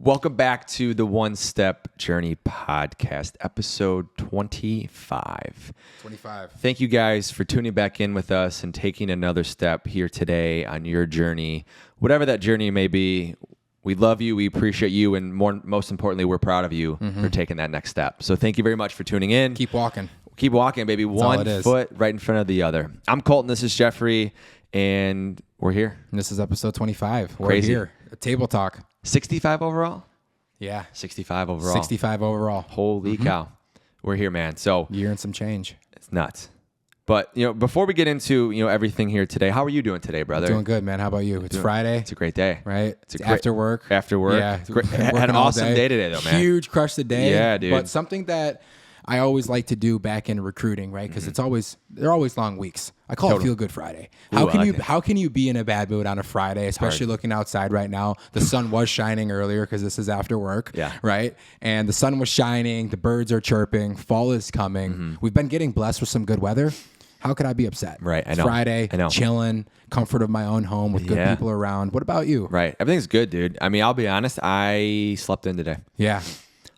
Welcome back to the One Step Journey podcast, episode 25. 25. Thank you guys for tuning back in with us and taking another step here today on your journey. Whatever that journey may be, we love you, we appreciate you, and most importantly, we're proud of you for taking that next step. So thank you very much for tuning in. Keep walking. Keep walking, baby. One foot right in front of the other. I'm Coleton, this is Jeffrey, and we're here. And this is episode 25. We're Crazy. here. A table talk. 65 overall? Yeah. 65 overall. 65 overall. Holy cow. We're here, man. So Year and some change. it's nuts. But, before we get into, everything here today, how are you doing today, brother? Doing good, man. How about you? It's Friday. It's a great day. Right? It's after work. After work. Yeah. Great. Had an awesome day today, though, man. Huge crush the day. Yeah, dude. But something that I always like to do back in recruiting, right? Because they're always long weeks. I call it Feel Good Friday. How can you be in a bad mood on a Friday, especially looking outside right now? The sun was shining earlier because this is after work, right? And the sun was shining, the birds are chirping, fall is coming. We've been getting blessed with some good weather. How could I be upset? Right, I It's know. Friday, I know. Comfort of my own home with good people around. What about you? Right. Everything's good, dude. I mean, I'll be honest. I slept in today. Yeah.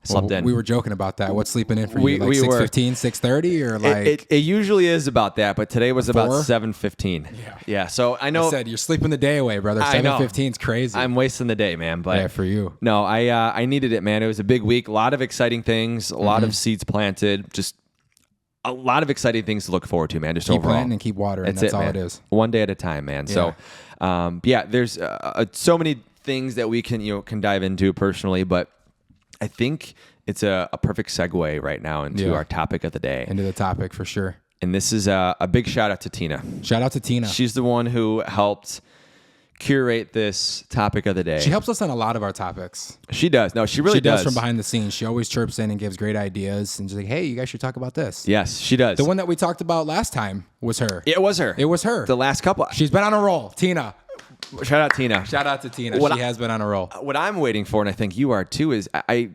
Slept in. We were joking about that. What's sleeping in for We you? Like were. 6:15, 6:30, or like It usually is about that, but today was about 4? 7:15. Yeah. So I know I said, you're sleeping the day away, brother. I know. 7:15 is crazy. I'm wasting the day, man. But yeah, for you. no, I needed it, man. It was a big week. A lot of exciting things. A lot of seeds planted. Just a lot of exciting things to look forward to, man. Just Keep overall. planting and keep watering. That's all man. it is. One day at a time, man. So, there's so many things that we can dive into personally, but I think it's a perfect segue right now into our topic of the day. Into the topic for sure. And this is a big shout out to Tina. Shout out to Tina. She's the one who helped curate this topic of the day. She helps us on a lot of our topics. She does. No, she really does. From behind the scenes. She always chirps in and gives great ideas and just like, hey, you guys should talk about this. Yes, she does. The one that we talked about last time was her. It was her. It was her. The last couple. She's been on a roll. Tina. Shout out Tina. Shout out to Tina. She has been on a roll. What I'm waiting for, and I think you are too, is I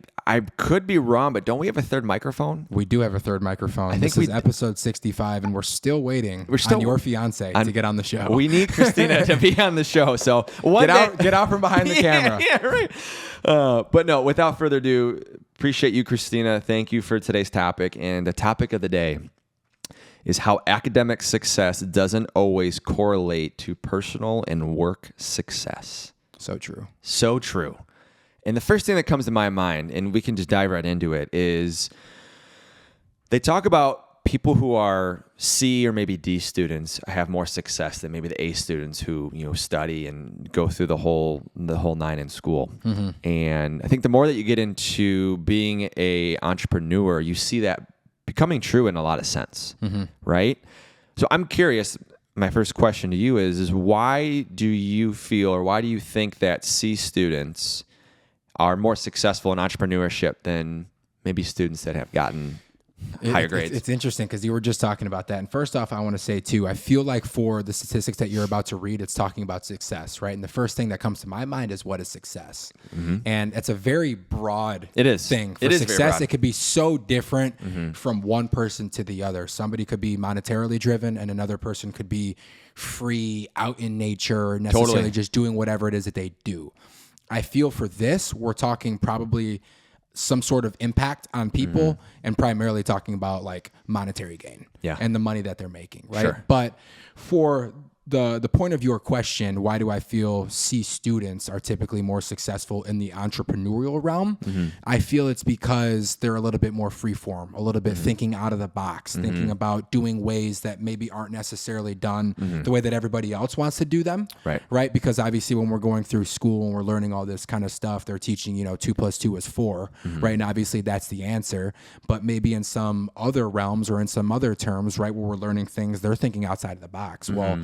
could be wrong, but don't we have a third microphone? We do have a third microphone. This is episode 65, and we're still waiting on your fiance to get on the show. We need Christina to be on the show. So get out from behind the camera. Yeah, right. But no, without further ado, appreciate you, Christina. Thank you for today's topic. And the topic of the day is how academic success doesn't always correlate to personal and work success. So true. So true. And the first thing that comes to my mind, and we can just dive right into it, is they talk about people who are C or maybe D students have more success than maybe the A students who study and go through the whole nine in school. And I think the more that you get into being a entrepreneur, you see that becoming true in a lot of sense, right? So I'm curious. My first question to you is why do you feel, or why do you think that C students are more successful in entrepreneurship than maybe students that have gotten higher grades? It's interesting because you were just talking about that. And first off, I want to say too, I feel like for the statistics that you're about to read, it's talking about success, right? And the first thing that comes to my mind is what is success? And it's a very broad thing. For success, it could be so different from one person to the other. Somebody could be monetarily driven and another person could be free, out in nature, necessarily just doing whatever it is that they do. I feel for this, we're talking probably some sort of impact on people and primarily talking about like monetary gain and the money that they're making, right? Sure. But for the point of your question, why do I feel C students are typically more successful in the entrepreneurial realm? I feel it's because they're a little bit more freeform, a little bit thinking out of the box, thinking about doing ways that maybe aren't necessarily done the way that everybody else wants to do them, right? Because obviously when we're going through school and we're learning all this kind of stuff, they're teaching, 2 + 2 is 4, right? And obviously that's the answer, but maybe in some other realms or in some other terms, right, where we're learning things, they're thinking outside of the box. Well,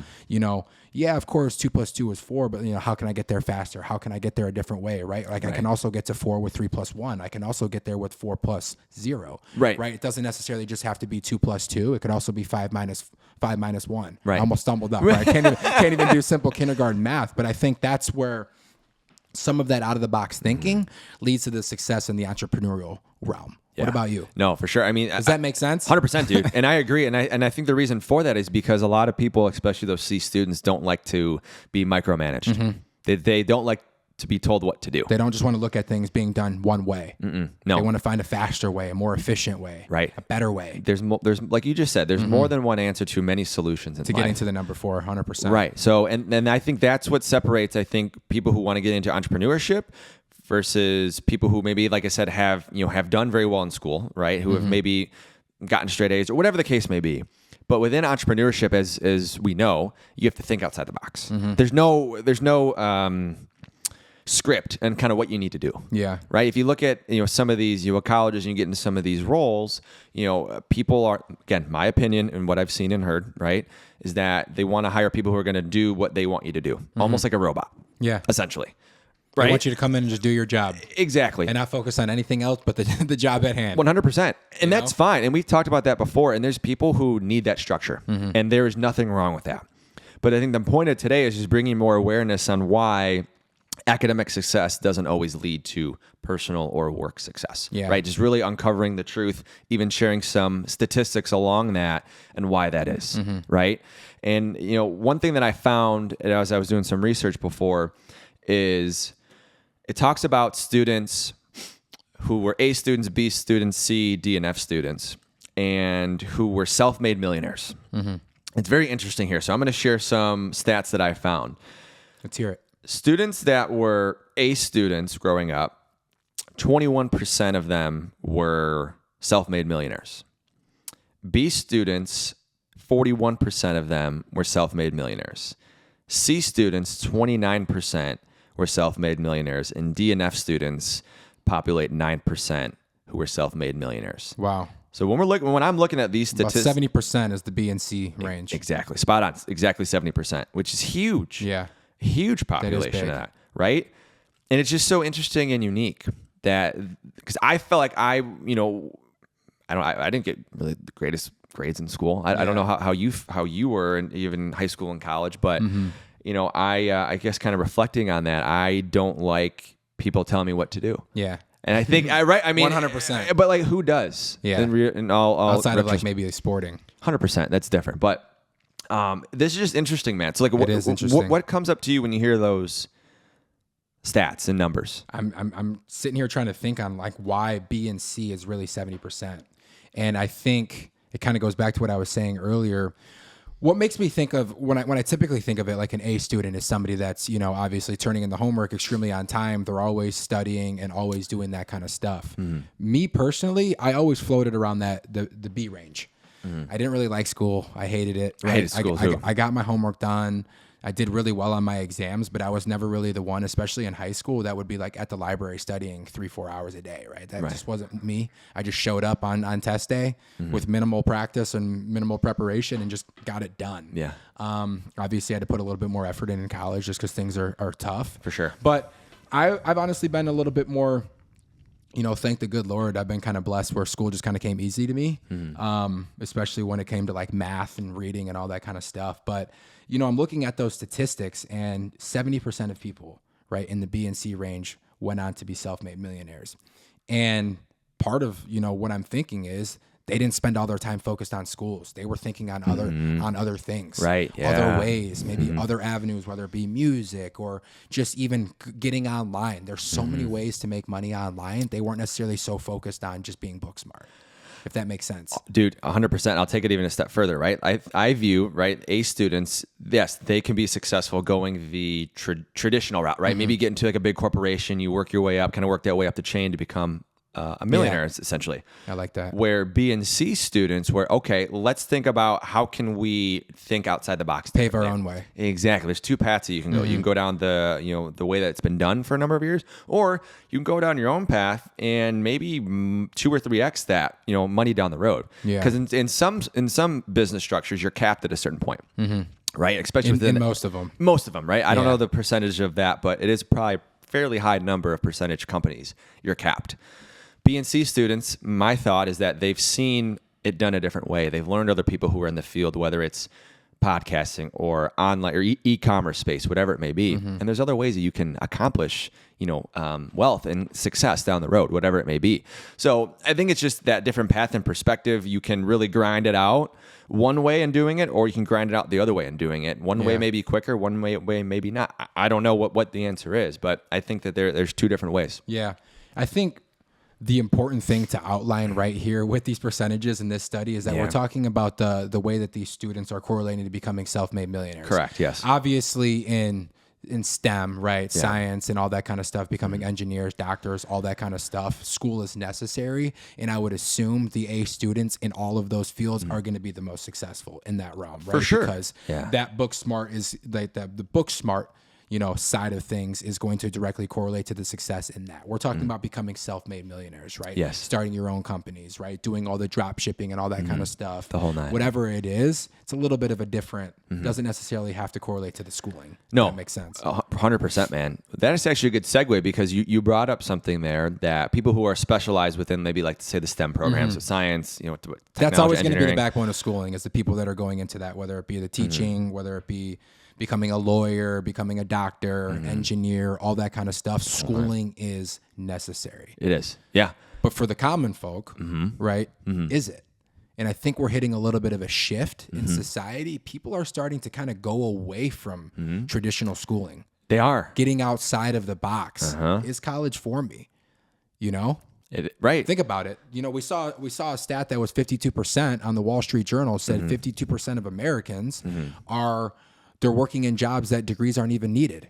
of course, 2 + 2 is 4, but how can I get there faster? How can I get there a different way, right? Like I can also get to 4 with 3 + 1. I can also get there with 4 + 0, right? It doesn't necessarily just have to be 2 + 2. It could also be 5 - 1. Right. I almost stumbled up. Right? I can't even do simple kindergarten math, but I think that's where some of that out of the box thinking leads to the success in the entrepreneurial realm. Yeah. What about you? No, for sure. I mean, does that make sense? 100%, dude. And I agree. And I think the reason for that is because a lot of people, especially those C students, don't like to be micromanaged. They don't like to be told what to do. They don't just want to look at things being done one way. No. They want to find a faster way, a more efficient way, Right. a better way. There's like you just said, there's more than one answer to many solutions in To life. get into the number 4, 100%. Right. So, and I think that's what separates, I think, people who want to get into entrepreneurship versus people who maybe, like I said, have done very well in school, right? Who have maybe gotten straight A's or whatever the case may be. But within entrepreneurship, as we know, you have to think outside the box. There's no script and kind of what you need to do. Yeah. Right. If you look at some of these colleges and you get into some of these roles, people are, again, my opinion and what I've seen and heard, right, is that they want to hire people who are going to do what they want you to do, almost like a robot. Yeah. Essentially. They Right. want you to come in and just do your job. Exactly. And not focus on anything else but the job at hand. 100%. And that's know? fine. And we've talked about that before. And there's people who need that structure. And there is nothing wrong with that. But I think the point of today is just bringing more awareness on why academic success doesn't always lead to personal or work success. Yeah. Right? Just really uncovering the truth, even sharing some statistics along that and why that is. Right? And, one thing that I found as I was doing some research before is it talks about students who were A students, B students, C, D, and F students, and who were self-made millionaires. It's very interesting here. So I'm going to share some stats that I found. Let's hear it. Students that were A students growing up, 21% of them were self-made millionaires. B students, 41% of them were self-made millionaires. C students, 29% were self-made millionaires, and D and F students populate 9% who were self-made millionaires. Wow. So when I'm looking at these About statistics, 70% is the B and C range. exactly, spot on, exactly 70%, which is huge. Yeah. Huge population big. of that, right? And it's just so interesting and unique that because I felt like I didn't get really the greatest grades in school. I don't know how you were, and even high school and college, but I guess kind of reflecting on that, I don't like people telling me what to do. Yeah. And I think 100%. But like, who does? Yeah. And all Outside of like maybe sporting. 100%. That's different. But this is just interesting, man. So like, It is interesting. what comes up to you when you hear those stats and numbers? I'm sitting here trying to think on like why B and C is really 70%. And I think it kind of goes back to what I was saying earlier. What makes me think of when I typically think of it like an A student is somebody that's, obviously turning in the homework extremely on time. They're always studying and always doing that kind of stuff. Me personally, I always floated around the B range. I didn't really like school. I hated it. I hated school too. I got my homework done. I did really well on my exams, but I was never really the one, especially in high school, that would be like at the library studying 3-4 hours a day, right? That just wasn't me. I just showed up on test day with minimal practice and minimal preparation and just got it done. Yeah. Obviously, I had to put a little bit more effort in college just because things are tough. For sure. But I've honestly been a little bit more, thank the good Lord, I've been kind of blessed where school just kind of came easy to me, especially when it came to like math and reading and all that kind of stuff. But I'm looking at those statistics, and 70% of people, right, in the B and C range went on to be self-made millionaires. And part of, what I'm thinking is they didn't spend all their time focused on schools. They were thinking on other things, Right, yeah. other ways, maybe other avenues, whether it be music or just even getting online. There's so many ways to make money online. They weren't necessarily so focused on just being book smart, if that makes sense. Dude, 100%. I'll take it even a step further, right? I view, right, A students, yes, they can be successful going the traditional route, right? Maybe get into like a big corporation, you work your way up, kind of work that way up the chain to become a millionaire, essentially. I like that. Where B and C students were, okay, let's think about how can we think outside the box. Pave our own way. Exactly. There's two paths that you can go. You can go down the way that it's been done for a number of years, or you can go down your own path and maybe 2 or 3x that, money down the road. Yeah. Because in some business structures, you're capped at a certain point. Right? Especially within in most of them. Most of them, right? I don't Yeah. know the percentage of that, but it is probably a fairly high number of percentage companies you're capped. B and C students, my thought is that they've seen it done a different way. They've learned other people who are in the field, whether it's podcasting or online or e-commerce space, whatever it may be. Mm-hmm. And there's other ways that you can accomplish, wealth and success down the road, whatever it may be. So I think it's just that different path and perspective. You can really grind it out one way in doing it, or you can grind it out the other way in doing it. One way may be quicker, one way maybe not. I don't know what the answer is, but I think that there's two different ways. Yeah. I think the important thing to outline right here with these percentages in this study is that we're talking about the way that these students are correlating to becoming self-made millionaires. Correct. Yes. Obviously in STEM, right? Yeah. Science and all that kind of stuff, becoming engineers, doctors, all that kind of stuff. School is necessary. And I would assume the A students in all of those fields are going to be the most successful in that realm, right? For sure. Because that book smart is like the book smart, side of things is going to directly correlate to the success in that. We're talking about becoming self-made millionaires, right? Yes. Starting your own companies, right? Doing all the drop shipping and all that kind of stuff. The whole nine. Whatever it is, it's a little bit of a different, doesn't necessarily have to correlate to the schooling. No. That makes sense. 100%, man. That is actually a good segue because you brought up something there that people who are specialized within maybe like say the STEM programs, so science, that's always going to be the backbone of schooling is the people that are going into that, whether it be the teaching, whether it be becoming a lawyer, becoming a doctor, engineer, all that kind of stuff. Schooling is necessary. It is. Yeah. But for the common folk, right, is it? And I think we're hitting a little bit of a shift in society. People are starting to kind of go away from traditional schooling. They are. Getting outside of the box. Is college for me? Right. Think about it. We saw a stat that was 52% on the Wall Street Journal said 52% of Americans they're working in jobs that degrees aren't even needed.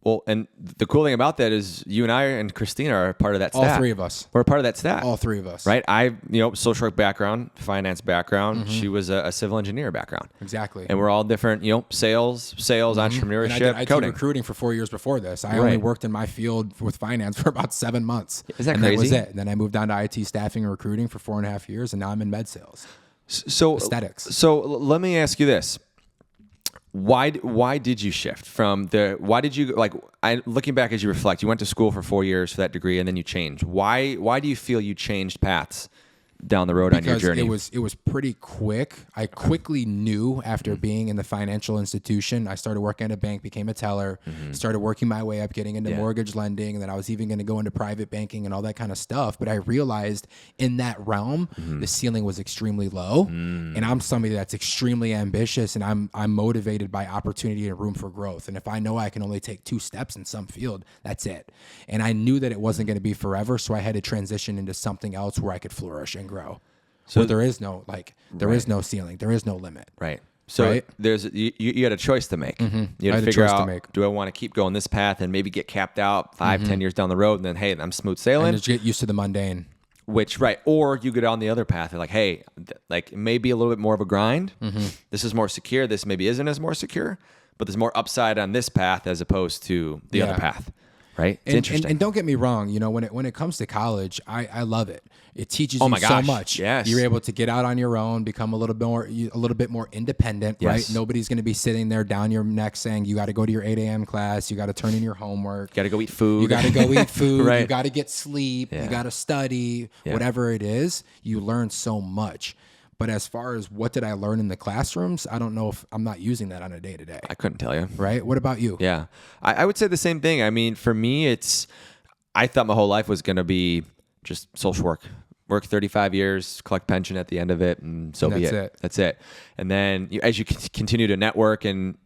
Well, and the cool thing about that is you and I and Christina are a part of that stat. All three of us. We're a part of that stat. All three of us. Right? I, social work background, finance background. She was a civil engineer background. Exactly. And we're all different, sales, entrepreneurship, and I coding. did recruiting for 4 years before this. I only worked in my field with finance for about 7 months. Is that and crazy? That was it. And then I moved on to IT staffing and recruiting for 4.5 years, and now I'm in med sales. So aesthetics. So let me ask you this. Why did you shift from looking back as you reflect, you went to school for 4 years for that degree and then you changed. Why do you feel you changed paths down the road on your journey? It was pretty quick. I quickly knew after being in the financial institution, I started working at a bank, became a teller, started working my way up, getting into mortgage lending, and then I was even going to go into private banking and all that kind of stuff. But I realized in that realm, the ceiling was extremely low, and I'm somebody that's extremely ambitious, and I'm motivated by opportunity and room for growth. And if I know I can only take 2 steps in some field, that's it. And I knew that it wasn't going to be forever, so I had to transition into something else where I could flourish and grow. So where there is no is no ceiling, there is no limit. Right. So you had a choice to make. You had to figure out, do I want to keep going this path and maybe get capped out 5-10 years down the road, and then hey, I'm smooth sailing. And just get used to the mundane. Or you go down the other path. You're like, hey, it may be a little bit more of a grind. This is more secure. This maybe isn't as more secure, but there's more upside on this path as opposed to the other path. Right? It's interesting. And don't get me wrong, when it comes to college, I love it. It teaches you so much. Yes. You're able to get out on your own, become a little bit more independent, right? Nobody's going to be sitting there down your neck saying you got to go to your 8 a.m. class, you got to turn in your homework, you got to go eat food. You got to go eat food, right. You got to get sleep, you got to study, whatever it is, you learn so much. But as far as what did I learn in the classrooms, I don't know if I'm not using that on a day-to-day. I couldn't tell you. Right? What about you? Yeah. I would say the same thing. I mean, for me, I thought my whole life was going to be just social work. Work 35 years, collect pension at the end of it, and be it. That's it. And then as you continue to network and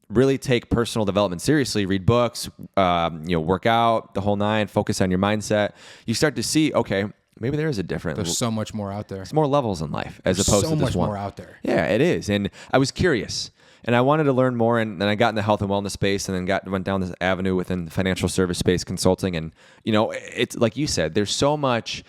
really take personal development seriously, read books, work out, the whole nine, focus on your mindset, you start to see, okay, maybe there is a different. There's so much more out there. There's more levels in life as opposed to this one. So much more out there. Yeah, it is. And I was curious. And I wanted to learn more, and then I got in the health and wellness space, and then went down this avenue within the financial service space, consulting. And it's like you said, there's so much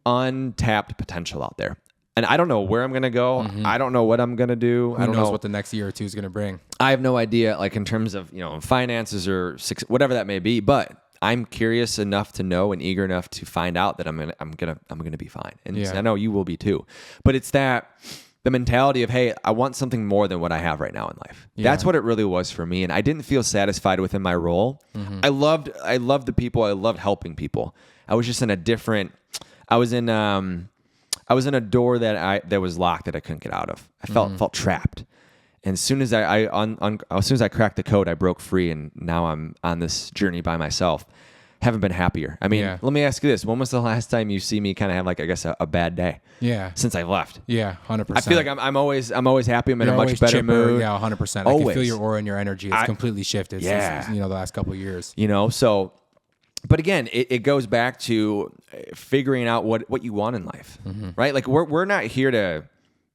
untapped potential out there. And I don't know where I'm going to go. I don't know what I'm going to do. Who knows what the next year or two is going to bring? I have no idea, like in terms of finances or whatever that may be. But I'm curious enough to know and eager enough to find out that I'm gonna be fine. And I know you will be too. But it's the mentality of, hey, I want something more than what I have right now in life. Yeah. That's what it really was for me. And I didn't feel satisfied within my role. I loved the people. I loved helping people. I was just in a different. I was in a door that was locked that I couldn't get out of. I felt trapped. And as soon as as soon as I cracked the code, I broke free, and now I'm on this journey by myself. Haven't been happier. I mean, let me ask you this: when was the last time you see me kind of have like, I guess, a bad day? Yeah. Since I left. Yeah, 100%. I feel like I'm always happy. I'm in You're a much always better chipper. mood. Yeah, 100%. I Always. can feel your aura and your energy. It's completely shifted since the last couple of years. So. But again, it goes back to figuring out what you want in life, right? Like we're not here to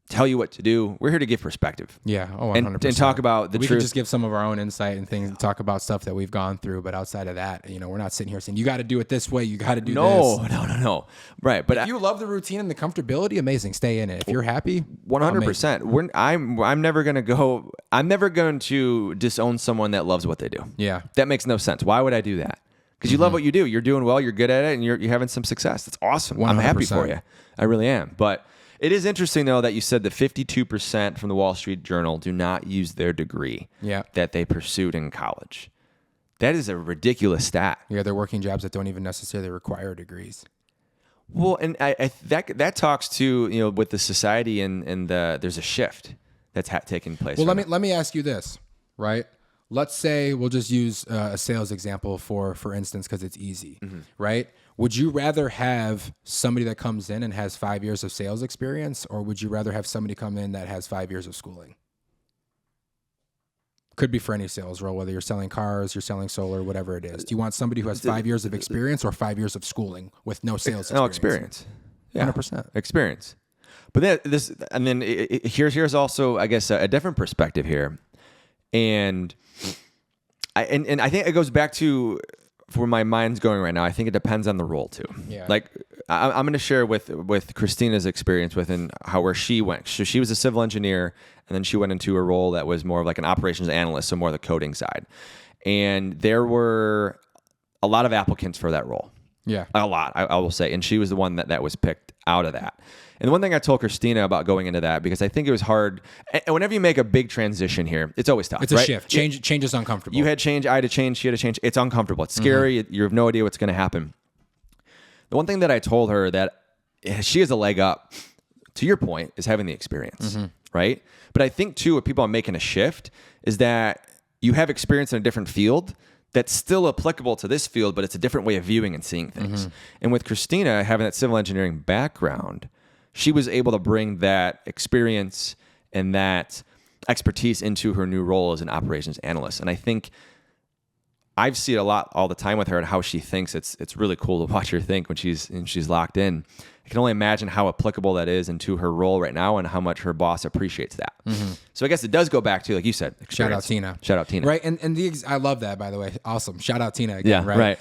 tell you what to do. We're here to give perspective. Yeah, 100%. And talk about the we truth. can just give some of our own insight and things, and talk about stuff that we've gone through. But outside of that, we're not sitting here saying you got to do it this way. You got to do this. No. Right, but if you love the routine and the comfortability, amazing. Stay in it. If you're happy, 100%. I'm never going to disown someone that loves what they do. Yeah, that makes no sense. Why would I do that? Because you love what you do. You're doing well. You're good at it, and you're having some success. That's awesome. 100%. I'm happy for you. I really am. But it is interesting, though, that you said that 52% from the Wall Street Journal do not use their degree that they pursued in college. That is a ridiculous stat. Yeah, they're working jobs that don't even necessarily require degrees. Well, and that talks to with the society and there's a shift that's taking place. Well, let me ask you this, right? Let's say we'll just use a sales example for instance, because it's easy, right? Would you rather have somebody that comes in and has 5 years of sales experience, or would you rather have somebody come in that has 5 years of schooling? Could be for any sales role, whether you're selling cars, you're selling solar, whatever it is. Do you want somebody who has 5 years of experience or 5 years of schooling with no sales experience? No experience. Yeah, 100%. Experience. But then here's also, I guess, a different perspective here. And I think it goes back to where my mind's going right now. I think it depends on the role too. Yeah. Like I'm going to share with Christina's experience within where she went. So she was a civil engineer, and then she went into a role that was more of like an operations analyst, so more the coding side. And there were a lot of applicants for that role. Yeah, a lot, I will say. And she was the one that was picked out of that. And the one thing I told Christina about going into that, because I think it was hard, and whenever you make a big transition here, it's always tough. It's a shift. Change is uncomfortable. You had change, I had to change, she had to change. It's uncomfortable. It's scary. You have no idea what's going to happen. The one thing that I told her that she has a leg up, to your point, is having the experience, right? But I think too, what people are making a shift is that you have experience in a different field that's still applicable to this field, but it's a different way of viewing and seeing things. And with Christina having that civil engineering background, she was able to bring that experience and that expertise into her new role as an operations analyst. And I think I've seen it a lot all the time with her and how she thinks. It's really cool to watch her think when she's locked in. I can only imagine how applicable that is into her role right now and how much her boss appreciates that. So I guess it does go back to, like you said, experience. Shout out Tina. Right. And I love that, by the way. Awesome. Shout out Tina again. Yeah, right.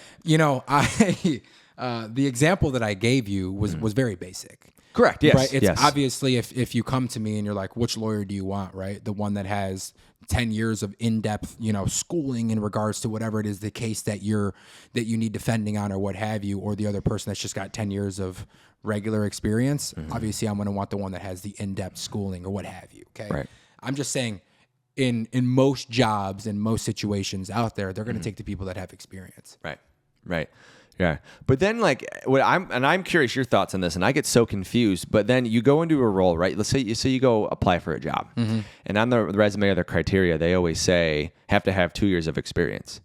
The example that I gave you was very basic. Correct. Yes. Right. It's yes. obviously if you come to me and you're like, which lawyer do you want? Right. The one that has 10 years of in-depth, schooling in regards to whatever it is the case that you need defending on or what have you, or the other person that's just got 10 years of regular experience. Obviously, I'm going to want the one that has the in-depth schooling or what have you. Okay. Right. I'm just saying in most jobs, in most situations out there, they're going to take the people that have experience. Right. Right. Yeah. But then I'm curious your thoughts on this, and I get so confused, but then you go into a role, right? Let's say you go apply for a job, and on the resume or the criteria, they always say have to have 2 years of experience.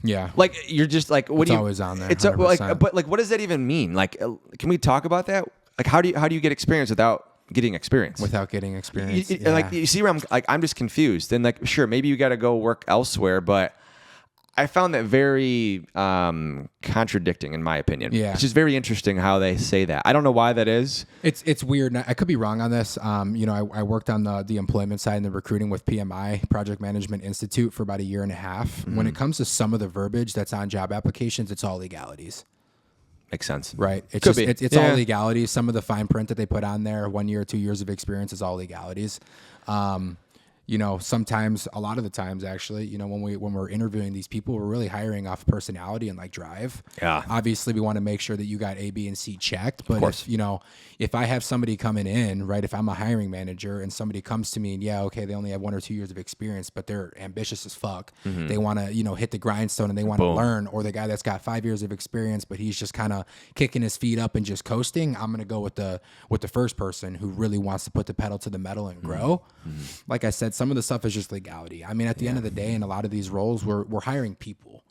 Yeah. Like you're just like, what it's do you, always on there. It's but what does that even mean? Like, can we talk about that? Like, how do you get experience without getting experience? Without getting experience. Like, you see where I'm just confused. And like, sure, maybe you got to go work elsewhere, but I found that very contradicting, in my opinion. Yeah. It's just very interesting how they say that. I don't know why that is. It's weird. I could be wrong on this. I worked on the employment side and the recruiting with PMI, Project Management Institute, for about a year and a half. When it comes to some of the verbiage that's on job applications, it's all legalities. Makes sense. Right. It's all legalities. Some of the fine print that they put on there, 1 year, 2 years of experience, is all legalities. sometimes, a lot of the times actually, when we're interviewing these people, we're really hiring off personality and like drive. Yeah. Obviously we want to make sure that you got A, B, and C checked. But if I have somebody coming in, right, if I'm a hiring manager and somebody comes to me and okay, they only have 1 or 2 years of experience, but they're ambitious as fuck. They want to, hit the grindstone and they want to learn, or the guy that's got 5 years of experience, but he's just kind of kicking his feet up and just coasting. I'm going to go with the first person who really wants to put the pedal to the metal and grow. Like I said, some of the stuff is just legality. I mean, at the end of the day, in a lot of these roles, we're hiring people.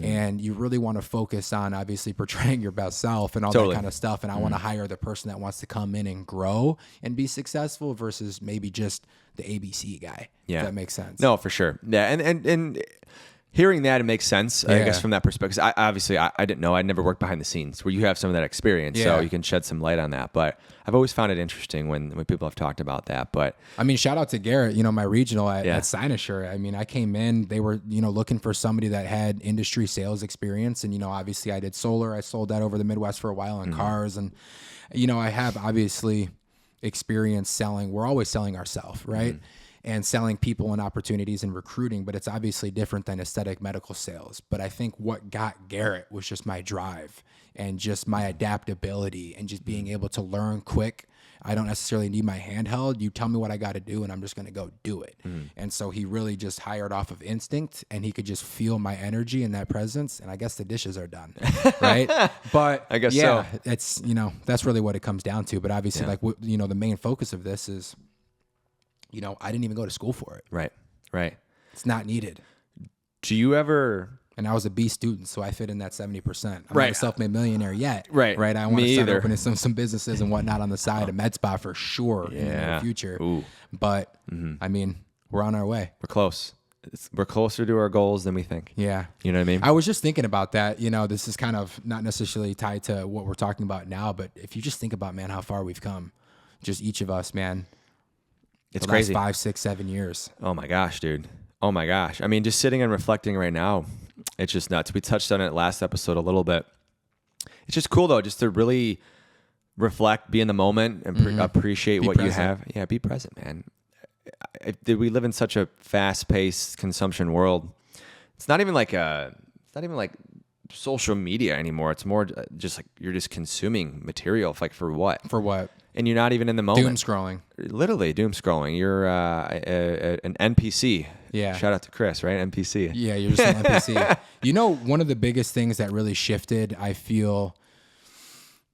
And you really want to focus on obviously portraying your best self and all that kind of stuff. And I want to hire the person that wants to come in and grow and be successful versus maybe just the ABC guy. Yeah. If that makes sense. No, for sure. Yeah. And hearing that, it makes sense, I guess, from that perspective. I didn't know. I'd never worked behind the scenes where you have some of that experience, so you can shed some light on that. But I've always found it interesting when people have talked about that. But I mean, shout out to Garrett, my regional at Cynosure. I mean, I came in, they were, looking for somebody that had industry sales experience. And, obviously I did solar. I sold that over the Midwest for a while on cars. And, I have obviously experience selling. We're always selling ourselves, right? And selling people and opportunities and recruiting, but it's obviously different than aesthetic medical sales. But I think what got Garrett was just my drive and just my adaptability and just being able to learn quick. I don't necessarily need my hand held. You tell me what I got to do and I'm just going to go do it. And so he really just hired off of instinct and he could just feel my energy and that presence. And I guess the dishes are done. Right. But I guess so. It's, that's really what it comes down to. But obviously the main focus of this is, I didn't even go to school for it. Right. It's not needed. Do you ever... And I was a B student, so I fit in that 70%. I'm not a self-made millionaire yet. Right. I want to start opening some businesses and whatnot on the side, a med spa for sure in the near future. Ooh. But, I mean, we're on our way. We're close. We're closer to our goals than we think. Yeah. You know what I mean? I was just thinking about that. This is kind of not necessarily tied to what we're talking about now, but if you just think about, man, how far we've come, just each of us, man. It's crazy. Last 5, 6, 7 years. Oh my gosh, dude. Oh my gosh. I mean, just sitting and reflecting right now, it's just nuts. We touched on it last episode a little bit. It's just cool though, just to really reflect, be in the moment, and appreciate what you have. Yeah, be present, man. We live in such a fast-paced consumption world. It's not even like social media anymore. It's more just like you're just consuming material. Like for what? For what? And you're not even in the moment. Doom scrolling. Literally doom scrolling. You're an NPC. Yeah. Shout out to Chris, right? NPC. Yeah, you're just an NPC. One of the biggest things that really shifted, I feel,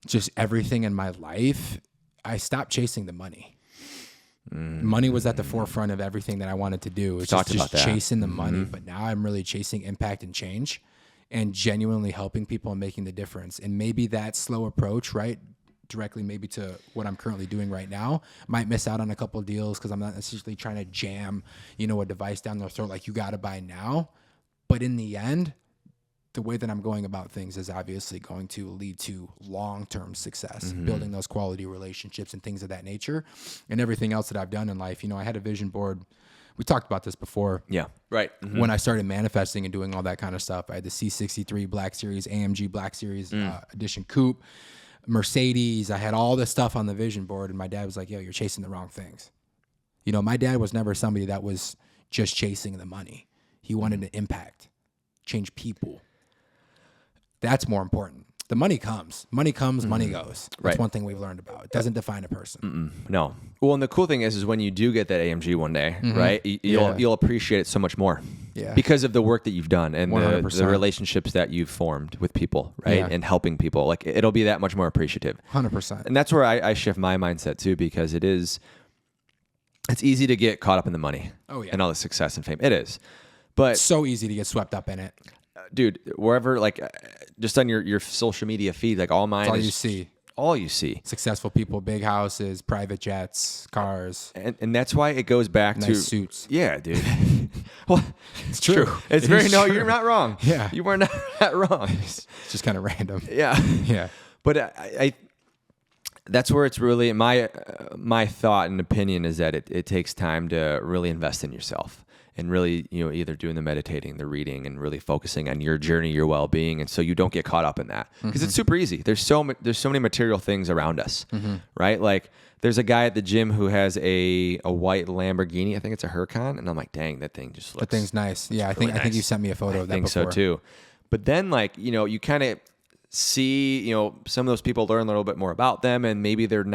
just everything in my life, I stopped chasing the money. Money was at the forefront of everything that I wanted to do. It's just chasing the money. But now I'm really chasing impact and change and genuinely helping people and making the difference. And maybe that slow approach, right, directly maybe to what I'm currently doing right now, might miss out on a couple of deals because I'm not necessarily trying to jam, a device down their throat like you got to buy now. But in the end, the way that I'm going about things is obviously going to lead to long-term success, building those quality relationships and things of that nature, and everything else that I've done in life. I had a vision board. We talked about this before. Yeah, right. When I started manifesting and doing all that kind of stuff, I had the C63 Black Series, AMG Black Series Edition Coupe, Mercedes. I had all this stuff on the vision board, and my dad was like, yo, you're chasing the wrong things. My dad was never somebody that was just chasing the money. He wanted to impact, change people. That's more important. The money comes. Money comes, money goes. That's one thing we've learned about. It doesn't define a person. No. Well, and the cool thing is when you do get that AMG one day, right, you'll appreciate it so much more. Yeah. Because of the work that you've done and the 100%. relationships that you've formed with people, right? Yeah. And helping people. Like, it'll be that much more appreciative. 100%. And that's where I shift my mindset too, because it's easy to get caught up in the money. Oh, yeah. And all the success and fame. It is. But It's so easy to get swept up in it. Dude, wherever, like, just on your social media feed, like all mine That's all is you see. All you see. Successful people, big houses, private jets, cars. And that's why it goes back to nice suits. Yeah, dude. Well, it's true. It's very true. You're not wrong. Yeah. You were not wrong. It's just kind of random. Yeah. Yeah. But I that's where it's really my thought and opinion is that it takes time to really invest in yourself. And really, either doing the meditating, the reading, and really focusing on your journey, your well-being, and so you don't get caught up in that because it's super easy. There's so many material things around us, right? Like There's a guy at the gym who has a white Lamborghini. I think it's a Huracan, and I'm like, dang, that thing just looks. That thing's nice. Yeah, I think you sent me a photo of that. I think before. so too. But then, like, you know, you kind of see, you know, some of those people learn a little bit more about them, and maybe they're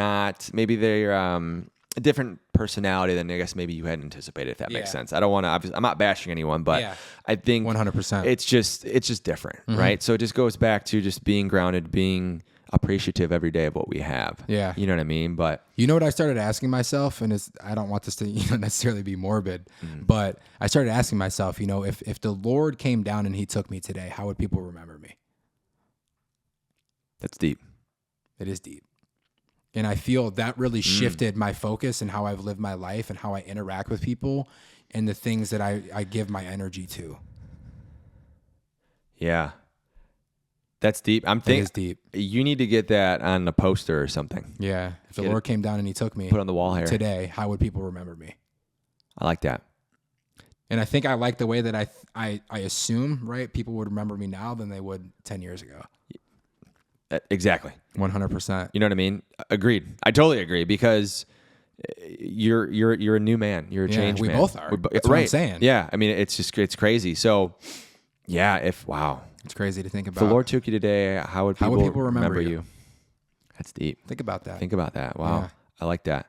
a different personality than I guess maybe you hadn't anticipated, if that makes sense. I don't want to, I'm not bashing anyone, but I think 100%. It's just different, right? So it just goes back to just being grounded, being appreciative every day of what we have. Yeah. You know what I mean? But you know what I started asking myself, and I don't want this to necessarily be morbid, but I started asking myself, you know, if the Lord came down and he took me today, how would people remember me? That's deep. It is deep. And I feel that really shifted my focus and how I've lived my life and how I interact with people and the things that I give my energy to. Yeah. That's deep. I'm thinking it is deep. You need to get that on a poster or something. Yeah. If the Lord came down and he took me, put it on the wall here today, how would people remember me? I like that. And I think I like the way that I assume, right, people would remember me now than they would 10 years ago. Exactly. 100%. You know what I mean? Agreed. I totally agree, because you're a new man. You're a changed man. We both are. That's what I'm saying. Yeah. I mean, it's crazy. So yeah, it's crazy to think about. If the Lord took you today, how would people remember you? That's deep. Think about that. Wow. Yeah. I like that.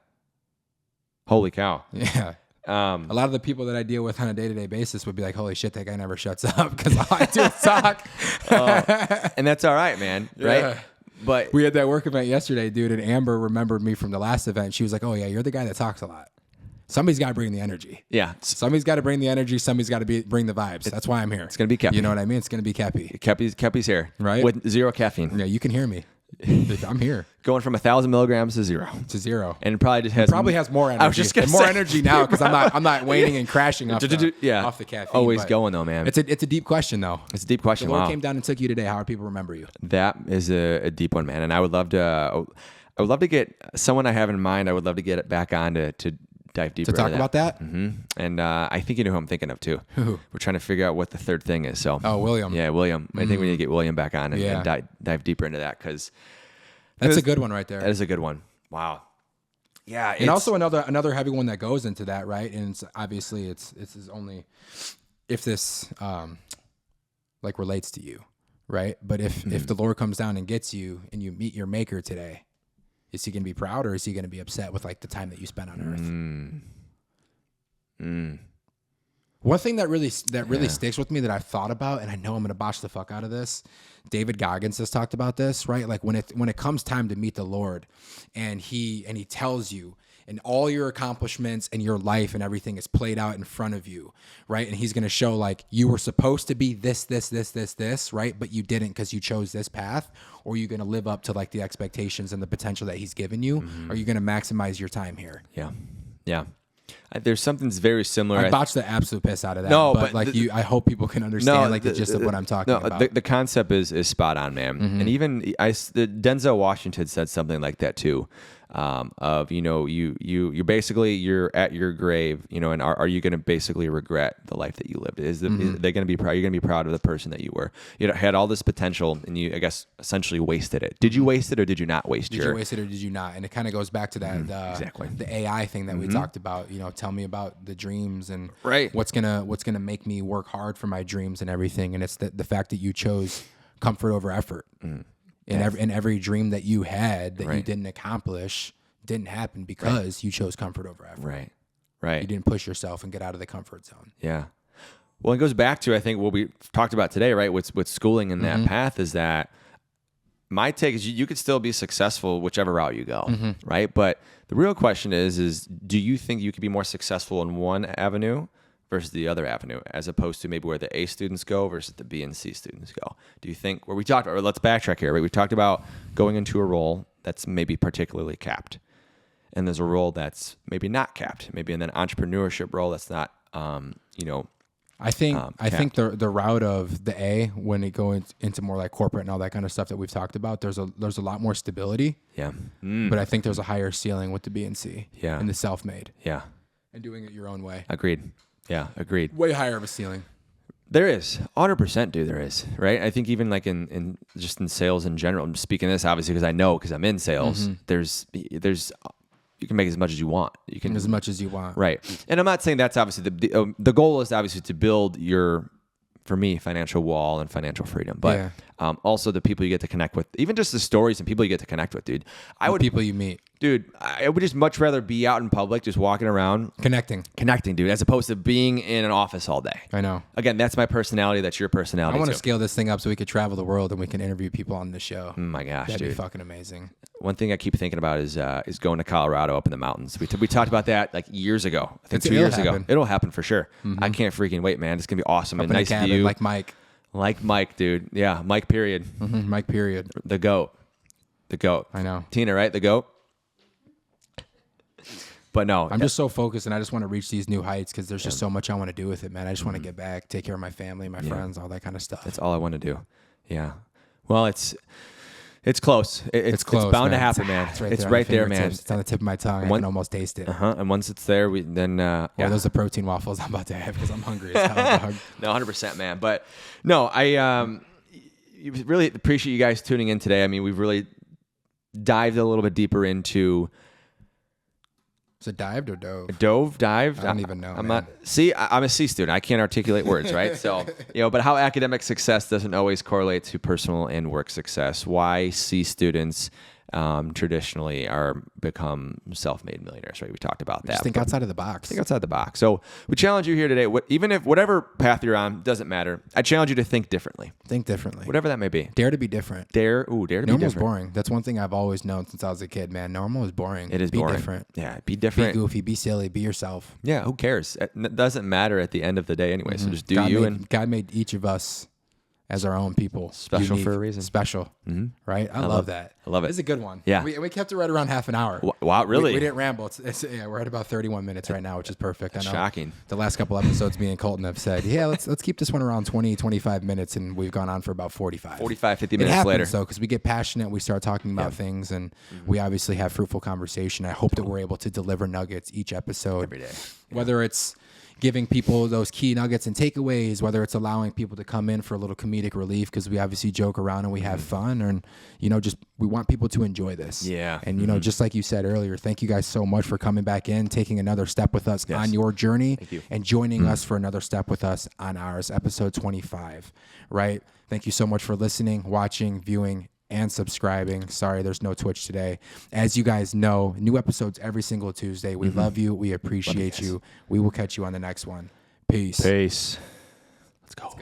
Holy cow. Yeah. A lot of the people that I deal with on a day-to-day basis would be like, holy shit, that guy never shuts up, because all I do is talk. And that's all right, man. Right? Yeah. But we had that work event yesterday, dude, and Amber remembered me from the last event. She was like, oh, yeah, you're the guy that talks a lot. Somebody's got to bring the energy. Yeah. Somebody's got to bring the energy. Somebody's got to bring the vibes. That's why I'm here. It's going to be Kepi. You know what I mean? It's going to be Kepi. Kepi's here. Right? With zero caffeine. Yeah, you can hear me. I'm here. Going from 1,000 milligrams to zero. And it probably just has more energy. I was just gonna more say. energy now, because I'm not waning and crashing off the caffeine. Always going though, man. It's a deep question though. It's a deep question. The Lord came down and took you today. How would people remember you? That is a deep one, man. And I would love to get someone I have in mind. I would love to get it back on to dive deeper to talk about that. Mm-hmm. And I think you know who I'm thinking of too. Who? We're trying to figure out what the third thing is. So William. Yeah, William. I think we need to get William back on and dive deeper into that, because that's a good one right there. That is a good one. Wow. Yeah. And also another heavy one that goes into that, right? And it's obviously it's only if this like relates to you, right? But if the Lord comes down and gets you and you meet your maker today, is he going to be proud, or is he going to be upset with like the time that you spent on earth? One thing that really sticks with me that I've thought about, and I know I'm going to botch the fuck out of this. David Goggins has talked about this, right? Like when it comes time to meet the Lord, and he tells you, and all your accomplishments and your life and everything is played out in front of you, right? And he's going to show like you were supposed to be this, right? But you didn't, because you chose this path. Or are you going to live up to like the expectations and the potential that he's given you? Or are you going to maximize your time here? Yeah. Yeah. There's something very similar. I botched the absolute piss out of that. No, but like I hope people can understand the gist of what I'm talking about. The concept is spot on, man. And even Denzel Washington said something like that too. Of you're basically you're at your grave, and are you going to basically regret the life that you lived? Is they going to be proud? You're going to be proud of the person that you were. You had all this potential, and you, I guess, essentially wasted it. Did you waste it, or did you not waste it? Did you waste it, or did you not? And it kind of goes back to that exactly the AI thing that we talked about. Tell me about the dreams and right. what's gonna make me work hard for my dreams and everything. And it's the fact that you chose comfort over effort. And every dream that you had that you didn't accomplish didn't happen because you chose comfort over effort. Right. You didn't push yourself and get out of the comfort zone. Yeah. Well, it goes back to, I think, what we talked about today, right? With schooling in that path is that my take is you could still be successful whichever route you go, right? But the real question is do you think you could be more successful in one avenue versus the other avenue, as opposed to maybe where the A students go versus the B and C students go? Do you think, where we talked about, or let's backtrack here, right? We talked about going into a role that's maybe particularly capped, and there's a role that's maybe not capped, maybe in an entrepreneurship role that's not, I think the route of the A, when it goes into more like corporate and all that kind of stuff that we've talked about, there's a lot more stability. Yeah. But I think there's a higher ceiling with the B and C. Yeah. And the self-made. Yeah. And doing it your own way. Agreed. Yeah, agreed. Way higher of a ceiling. There is 100%, dude. There is, right? I think even like in just in sales in general. I'm speaking this obviously because I know, because I'm in sales. There's you can make as much as you want. You can as much as you want. Right. And I'm not saying that's obviously the goal is obviously to build your, for me, financial wall and financial freedom, but also the people you get to connect with, even just the stories and people you get to connect with, dude. People you meet. Dude, I would just much rather be out in public, just walking around. Connecting, dude, as opposed to being in an office all day. I know. Again, that's my personality. That's your personality. I want to scale this thing up so we could travel the world and we can interview people on the show. Oh my gosh, That'd dude. be fucking amazing. One thing I keep thinking about is going to Colorado up in the mountains. We talked about that like years ago. I think 2 years ago. It'll happen for sure. I can't freaking wait, man. It's going to be awesome. Up and in a nice cabin, view. like Mike. Like Mike, dude. Yeah, Mike, period. Mike, period. The GOAT. The GOAT. I know. Tina, right? The GOAT. But no. I'm just so focused, and I just want to reach these new heights because there's just so much I want to do with it, man. I just want to get back, take care of my family, my friends, all that kind of stuff. That's all I want to do. Yeah. Well, it's close. It's close. It's bound to man. happen, man. It's right there, man. It's on the tip of my tongue. I can almost taste it. And once it's there, then Or those are protein waffles I'm about to have because I'm hungry as hell, dog. No, 100%, man. But no, I really appreciate you guys tuning in today. I mean, we've really dived a little bit deeper into. Is it dived or dove? Dived? I don't even know. I'm man. not. See, I'm a C student. I can't articulate words, right? So, but how academic success doesn't always correlate to personal and work success. Why C students traditionally are become self-made millionaires, right? We talked about that. Just think outside of the box. Think outside the box. So we challenge you here today. Even if whatever path you're on doesn't matter, I challenge you to think differently. Think differently. Whatever that may be. Dare to be different. Dare to be different. Normal's boring. That's one thing I've always known since I was a kid, man. Normal is boring. It is be boring. Different. Yeah, be different. Be goofy. Be silly. Be yourself. Yeah, who cares? It doesn't matter at the end of the day anyway. So just do God made each of us as our own people. Special unique, for a reason. Special. Right? I love that. I love it. It's a good one. Yeah. We kept it right around half an hour. Wow, really? We didn't ramble. We're at about 31 minutes right now, which is perfect. I know. Shocking. The last couple episodes, me and Colton have said, let's keep this one around 20, 25 minutes, and we've gone on for about 45. 45, 50 It minutes happens, later. though, because we get passionate, we start talking about things, and we obviously have fruitful conversation. I hope that we're able to deliver nuggets each episode. Every day. Whether it's giving people those key nuggets and takeaways, whether it's allowing people to come in for a little comedic relief because we obviously joke around and we have fun, and just we want people to enjoy this. Yeah. And just like you said earlier, thank you guys so much for coming back in, taking another step with us on your journey, and joining us for another step with us on ours, episode 25. Right? Thank you so much for listening, watching, viewing, and subscribing. Sorry, there's no Twitch today. As you guys know, new episodes every single Tuesday. We love you. We appreciate you. We will catch you on the next one. Peace. Peace. Let's go.